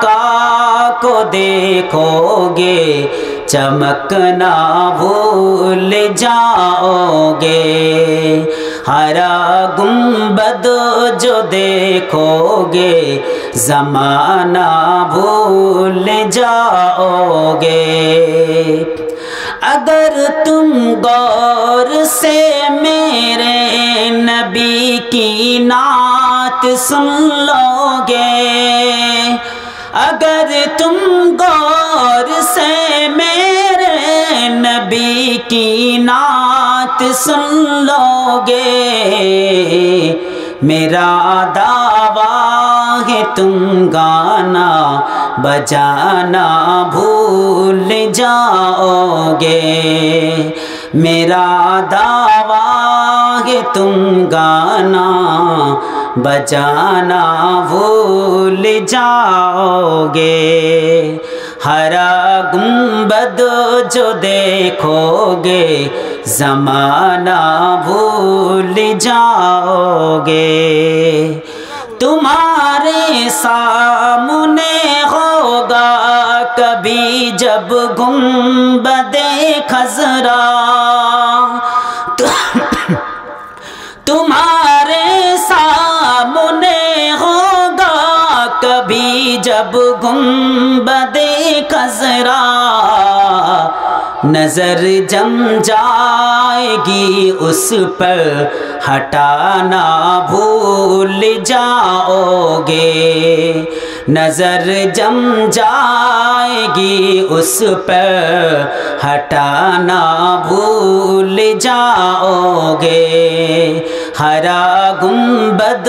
आका को देखोगे चमकना भूल जाओगे। हरा गुंबद जो देखोगे ज़माना भूल जाओगे। अगर तुम गौर से मेरे नबी की नात सुन लोगे, अगर तुम गौर से मेरे नबी की नात सुन लोगे, मेरा दावा है तुम गाना बजाना भूल जाओगे। मेरा दावा है तुम गाना बजाना भूल जाओगे। हरा गुंबद जो देखोगे ज़माना भूल जाओगे। तुम्हारे सामने होगा कभी जब गुंबदे खज़रा, तुम्हारे सामने होगा कभी जब गुंबदे खज़रा। नजर जम जाएगी उस पर हटाना भूल जाओगे। नजर जम जाएगी उस पर हटाना भूल जाओगे। हरा गुंबद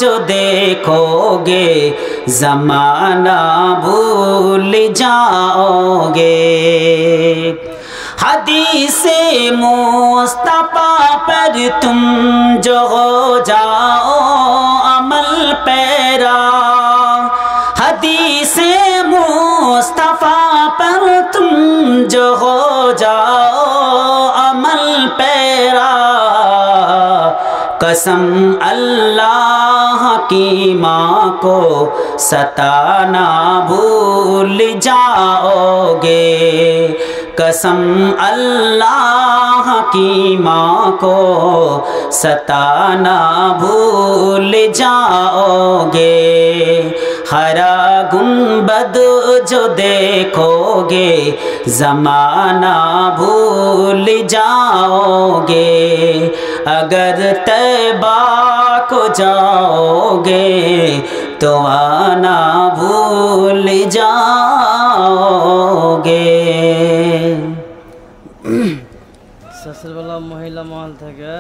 जो देखोगे ज़माना भूल जाओगे। हदीसे मुस्तफा पर तुम जो हो जाओ अमल पैरा, हदीसे मुस्तफा पर तुम जो हो जाओ अमल पैरा। कसम अल्लाह की माँ को सताना भूल जाओगे। कसम अल्लाह की माँ को सताना भूल जाओगे। हरा गुंबद जो देखोगे ज़माना भूल जाओगे। अगर तैबा को जाओगे तो आना भूल जाओगे। ससुरवाला महिला महल থেকে